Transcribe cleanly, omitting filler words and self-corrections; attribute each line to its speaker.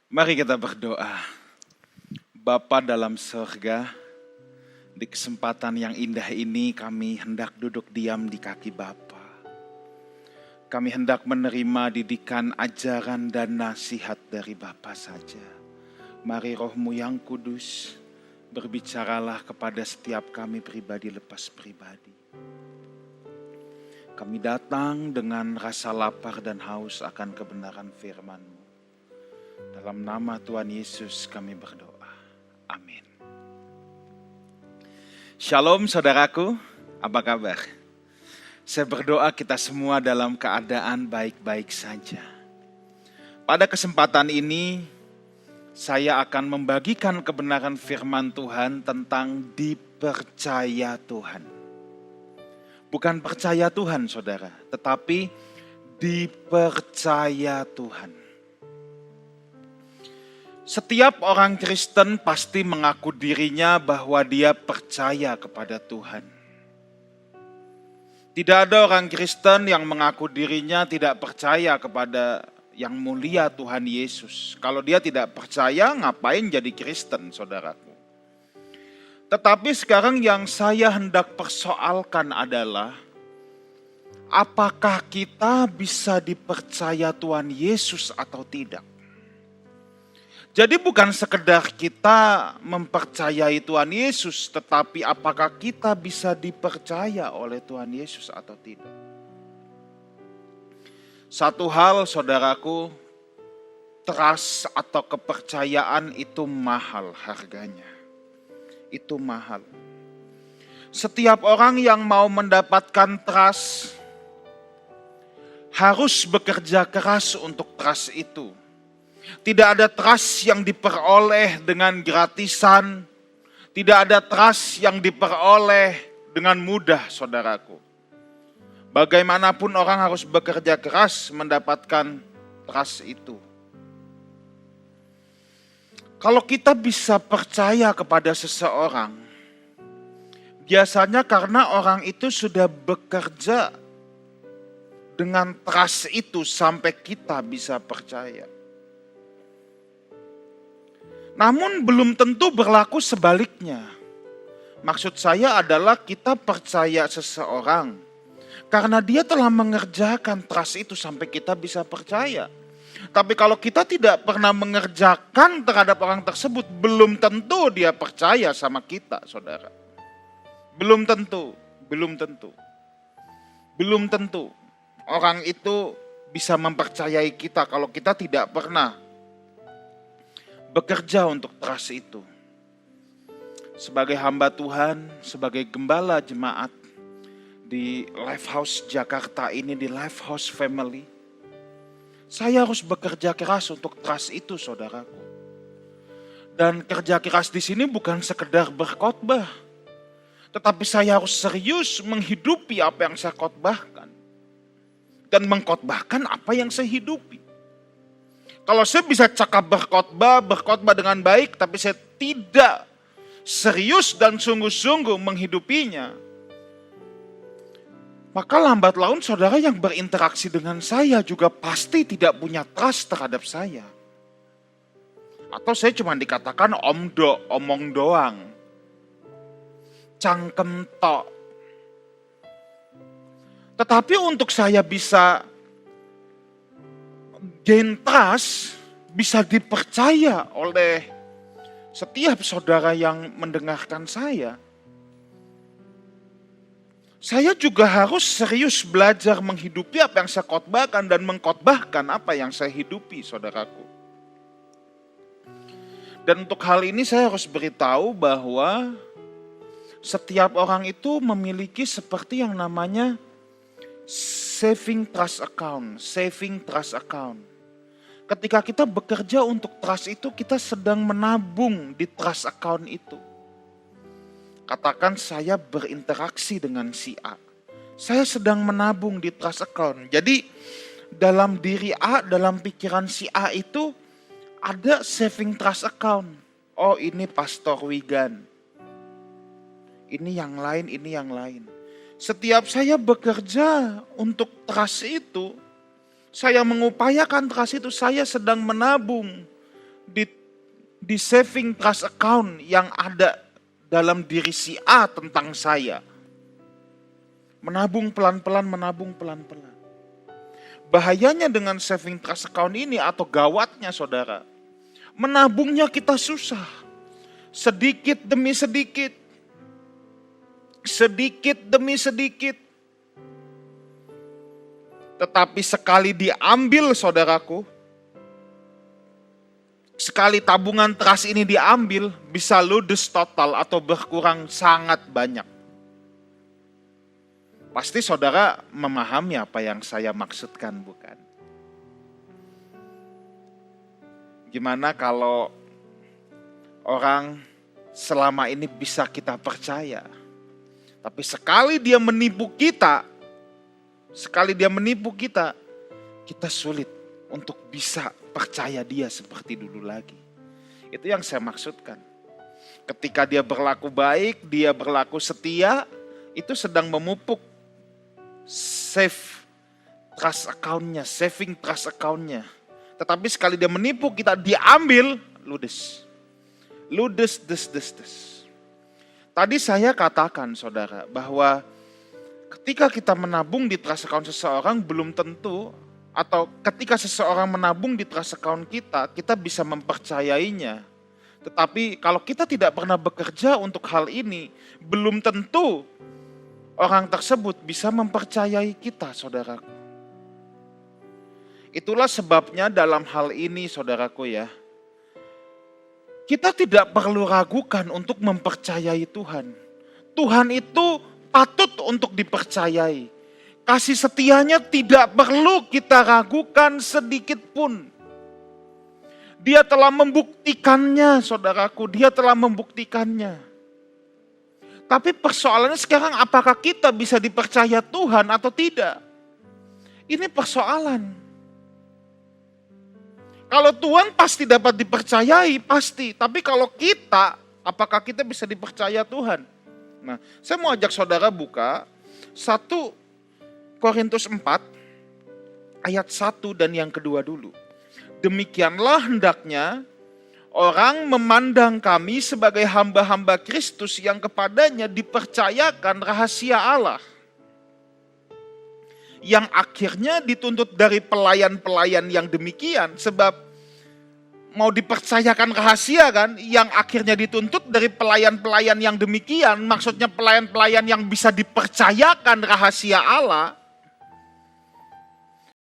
Speaker 1: Mari kita berdoa. Bapa dalam surga, di kesempatan yang indah ini kami hendak duduk diam di kaki Bapa. Kami hendak menerima didikan, ajaran dan nasihat dari Bapa saja. Mari Roh-Mu yang kudus, berbicaralah kepada setiap kami pribadi lepas pribadi. Kami datang dengan rasa lapar dan haus akan kebenaran firman-Mu. Dalam nama Tuhan Yesus kami berdoa. Amin. Shalom saudaraku, apa kabar? Saya berdoa kita semua dalam keadaan baik-baik saja. Pada kesempatan ini, saya akan membagikan kebenaran firman Tuhan tentang dipercaya Tuhan. Bukan percaya Tuhan saudara, tetapi dipercaya Tuhan. Setiap orang Kristen pasti mengaku dirinya bahwa dia percaya kepada Tuhan. Tidak ada orang Kristen yang mengaku dirinya tidak percaya kepada yang mulia Tuhan Yesus. Kalau dia tidak percaya, ngapain jadi Kristen, saudaraku? Tetapi sekarang yang saya hendak persoalkan adalah, apakah kita bisa dipercaya Tuhan Yesus atau tidak? Jadi bukan sekedar kita mempercayai Tuhan Yesus, tetapi apakah kita bisa dipercaya oleh Tuhan Yesus atau tidak? Satu hal saudaraku, trust atau kepercayaan itu mahal harganya. Itu mahal. Setiap orang yang mau mendapatkan trust harus bekerja keras untuk trust itu. Tidak ada trust yang diperoleh dengan gratisan. Tidak ada trust yang diperoleh dengan mudah, saudaraku. Bagaimanapun orang harus bekerja keras mendapatkan trust itu. Kalau kita bisa percaya kepada seseorang, biasanya karena orang itu sudah bekerja dengan trust itu sampai kita bisa percaya. Namun belum tentu berlaku sebaliknya. Maksud saya adalah kita percaya seseorang karena dia telah mengerjakan trust itu sampai kita bisa percaya. Tapi kalau kita tidak pernah mengerjakan terhadap orang tersebut, belum tentu dia percaya sama kita, saudara. Belum tentu, belum tentu. Belum tentu orang itu bisa mempercayai kita kalau kita tidak pernah bekerja untuk trust itu. Sebagai hamba Tuhan, sebagai gembala jemaat di Lifehouse Jakarta ini, di Lifehouse Family, saya harus bekerja keras untuk trust itu, saudaraku. Dan kerja keras di sini bukan sekedar berkhotbah, tetapi saya harus serius menghidupi apa yang saya khotbahkan dan mengkhotbahkan apa yang saya hidupi. Kalau saya bisa cakap berkhotbah dengan baik, tapi saya tidak serius dan sungguh-sungguh menghidupinya, maka lambat laun saudara yang berinteraksi dengan saya juga pasti tidak punya trust terhadap saya. Atau saya cuma dikatakan omong doang, cangkem tok. Tetapi untuk saya bisa gain trust, bisa dipercaya oleh setiap saudara yang mendengarkan saya juga harus serius belajar menghidupi apa yang saya khotbahkan dan mengkhotbahkan apa yang saya hidupi, saudaraku. Dan untuk hal ini saya harus beritahu bahwa setiap orang itu memiliki seperti yang namanya saving trust account. Ketika kita bekerja untuk trust itu, kita sedang menabung di trust account itu. Katakan saya berinteraksi dengan si A. Saya sedang menabung di trust account. Jadi dalam diri A, dalam pikiran si A itu ada saving trust account. Oh, ini Pastor Wigan. Ini yang lain. Setiap saya bekerja untuk trust itu, saya mengupayakan trust itu, saya sedang menabung di, di saving trust account yang ada dalam diri si A tentang saya. Menabung pelan-pelan, menabung pelan-pelan. Bahayanya dengan saving trust account ini atau gawatnya saudara, menabungnya kita susah. Sedikit demi sedikit. Sedikit demi sedikit. Tetapi sekali diambil saudaraku, sekali tabungan trust ini diambil, bisa ludes total atau berkurang sangat banyak. Pasti saudara memahami apa yang saya maksudkan, bukan? Gimana kalau orang selama ini bisa kita percaya, tapi sekali dia menipu kita, kita sulit untuk bisa percaya dia seperti dulu lagi. Itu yang saya maksudkan. Ketika dia berlaku baik, dia berlaku setia, itu sedang memupuk save trust account-nya, saving trust account-nya. Tetapi sekali dia menipu kita, diambil, ludes. Ludes, des. Tadi saya katakan saudara bahwa ketika kita menabung di trust account seseorang belum tentu, atau ketika seseorang menabung di trust account kita, kita bisa mempercayainya. Tetapi kalau kita tidak pernah bekerja untuk hal ini, belum tentu orang tersebut bisa mempercayai kita, saudaraku. Itulah sebabnya dalam hal ini, saudaraku ya, kita tidak perlu ragukan untuk mempercayai Tuhan. Tuhan itu patut untuk dipercayai. Kasih setianya tidak perlu kita ragukan sedikit pun. Dia telah membuktikannya, saudaraku. Dia telah membuktikannya. Tapi persoalannya sekarang apakah kita bisa dipercaya Tuhan atau tidak? Ini persoalan. Kalau Tuhan pasti dapat dipercayai, pasti. Tapi kalau kita, apakah kita bisa dipercaya Tuhan? Nah, saya mau ajak saudara buka 1 Korintus 4 ayat 1 dan yang kedua dulu. Demikianlah hendaknya orang memandang kami sebagai hamba-hamba Kristus yang kepadanya dipercayakan rahasia Allah. Yang akhirnya dituntut dari pelayan-pelayan yang demikian. Sebab mau dipercayakan rahasia kan, yang akhirnya dituntut dari pelayan-pelayan yang demikian. Maksudnya pelayan-pelayan yang bisa dipercayakan rahasia Allah.